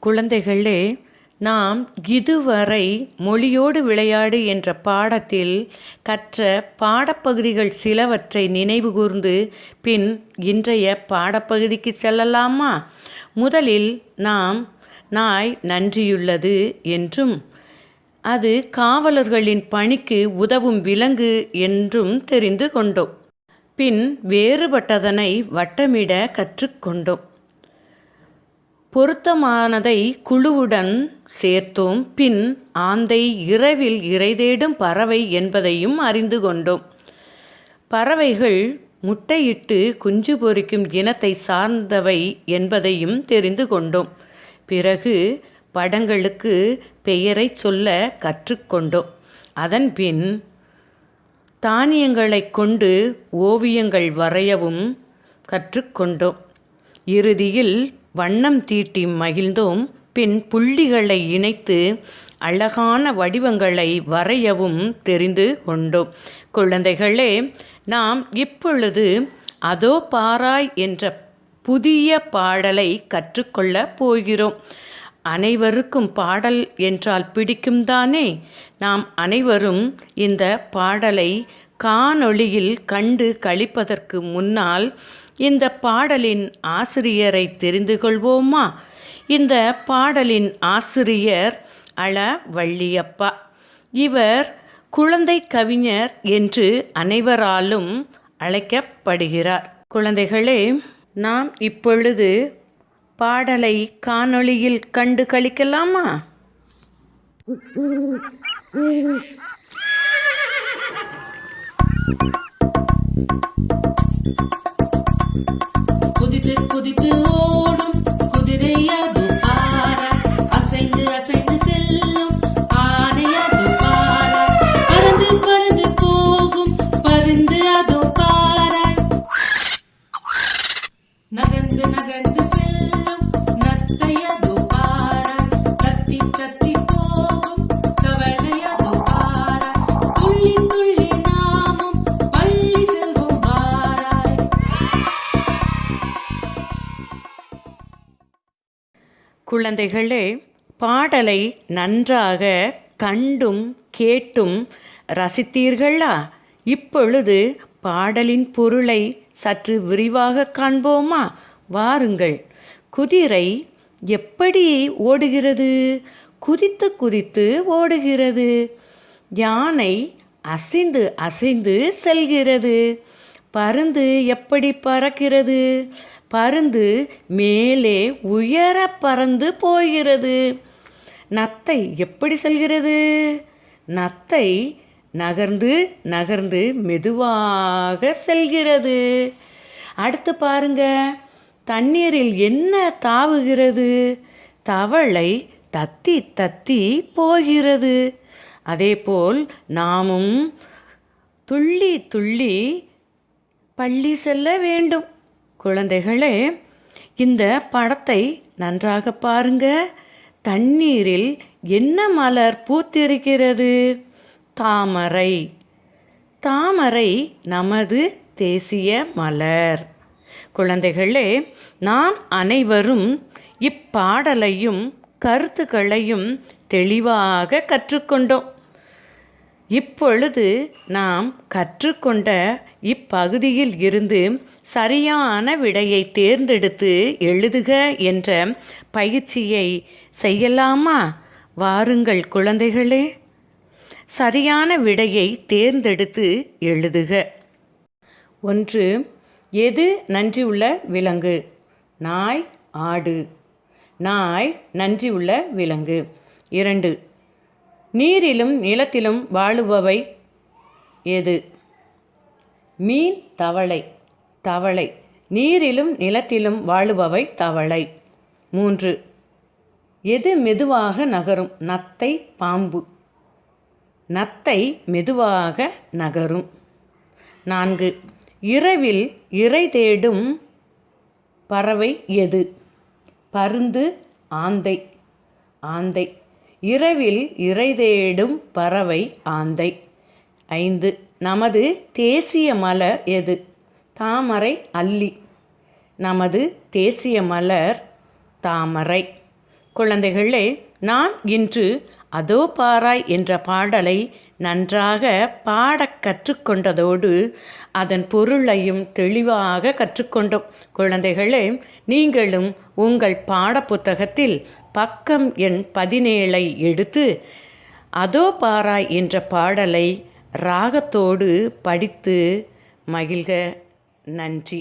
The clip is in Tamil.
குழந்தைகளே, நாம் இதுவரை மொழியோடு விளையாடு என்ற பாடத்தில் கற்ற பாடப்பகுதிகள் சிலவற்றை நினைவுகூர்ந்து பின் இன்றைய பாடப்பகுதிக்கு செல்லலாமா? முதலில் நாம் நாய் நன்றியுள்ளது என்றும் அது காவலர்களின் பணிக்கு உதவும் விலங்கு என்றும் தெரிந்து கொண்டோம். பின் வேறுபட்டதனை வட்டமிட கற்றுக்கொண்டோம். பொருத்தமானதை குழுவுடன் சேர்த்தோம். பின் ஆந்தை இரவில் இரைதேடும் பறவை என்பதையும் அறிந்து கொண்டோம். பறவைகள் முட்டையிட்டு குஞ்சு பொரிக்கும் இனத்தை சார்ந்தவை என்பதையும் தெரிந்து கொண்டோம். பிறகு படங்களுக்கு பெயரை சொல்ல கற்றுக்கொண்டோம். அதன்பின் தானியங்களை கொண்டு ஓவியங்கள் வரையவும் கற்றுக்கொண்டோம். இறுதியில் வண்ணம் தீட்டி மகிழ்ந்தோம். பின் புள்ளிகளை இணைத்து அழகான வடிவங்களை வரையவும் தெரிந்து கொண்டோம். குழந்தைகளே, நாம் இப்பொழுது அதோ பாராய் என்ற புதிய பாடலை கற்றுக்கொள்ள போகிறோம். அனைவருக்கும் பாடல் என்றால் பிடிக்கும் தானே? நாம் அனைவரும் இந்த பாடலை காணொளியில் கண்டு களிப்பதற்கு முன்னால் இந்த பாடலின் ஆசிரியரை தெரிந்து கொள்வோமா? இந்த பாடலின் ஆசிரியர் அள வள்ளியப்பா. இவர் குழந்தை கவிஞர் என்று அனைவராலும் அழைக்கப்படுகிறார். குழந்தைகளே, நாம் இப்பொழுது பாடலை காணொளியில் கண்டு களிக்கலாமா? குதித்து குதித்து ஓடும் குதிரையது பாராய், அசைந்து அசைந்து செல்லும் ஆனையது பாராய், பறந்து பறந்து போகும் பருந்து அதோ பாராய், நகர்ந்து நகர்ந்து செல்லும் நத்தையது பாராய், தத்தி தத்தி போகும் தவளையது பாராய், துள்ளி துள்ளி நாமும் பள்ளி செல்வோம் பாராய். குழந்தைகளே, பாடலை நன்றாக கண்டும் கேட்டும் ரசித்தீர்களா? இப்பொழுது பாடலின் பொருளை சற்று விரிவாக காண்போமா? வாருங்கள். குதிரை எப்படி ஓடுகிறது? குதித்து குதித்து ஓடுகிறது. யானை அசைந்து அசைந்து செல்கிறது. பருந்து எப்படி பறக்கிறது? பருந்து மேலே உயர பறந்து போகிறது. நத்தை எப்படி செல்கிறது? நத்தை நகர்ந்து நகர்ந்து மெதுவாக செல்கிறது. அடுத்து பாருங்க, தண்ணீரில் என்ன தாவுகிறது? தவளை தத்தி தத்தி போகிறது. அதேபோல் நாமும் துள்ளி துள்ளி பள்ளி செல்ல வேண்டும். குழந்தைகளே, இந்த படத்தை நன்றாக பாருங்க. தண்ணீரில் என்ன மலர் பூத்திருக்கிறது? தாமரை. தாமரை நமது தேசிய மலர். குழந்தைகளே, நாம் அனைவரும் இப்பாடலையும் கருத்துக்களையும் தெளிவாக கற்றுக்கொண்டோம். இப்பொழுது நாம் கற்றுக்கொண்ட இப்பகுதியில் இருந்து சரியான விடையை தேர்ந்தெடுத்து எழுதுக என்ற பயிற்சியை செய்யலாமா? வாருங்கள் குழந்தைகளே, சரியான விடையை தேர்ந்தெடுத்து எழுதுக. 1. எது நன்றியுள்ள விலங்கு? நாய், ஆடு. நாய் நன்றியுள்ள விலங்கு. 2. நீரிலும் நிலத்திலும் வாழுபவை எது? மீன், தவளை. தவளை. நீரிலும் நிலத்திலும் வாழுபவை தவளை. 3. எது மெதுவாக நகரும்? நத்தை, பாம்பு. நத்தை மெதுவாக நகரும். 4. இரவில் இரை தேடும் பறவை எது? பருந்து, ஆந்தை. ஆந்தை. இரவில் இரை தேடும் பறவை ஆந்தை. 5. நமது தேசிய மலர் எது? தாமரை, அல்லி. நமது தேசிய மலர் தாமரை. குழந்தைகளே, நாம் இன்று அதோ பாராய் என்ற பாடலை நன்றாக பாடக் கற்றுக்கொண்டதோடு அதன் பொருளையும் தெளிவாக கற்றுக்கொண்டோம். குழந்தைகளே, நீங்களும் உங்கள் பாடப்புத்தகத்தில் பக்கம் எண் 17 எடுத்து அதோ பாராய் என்ற பாடலை ராகத்தோடு படித்து மகிழ்க. நன்றி.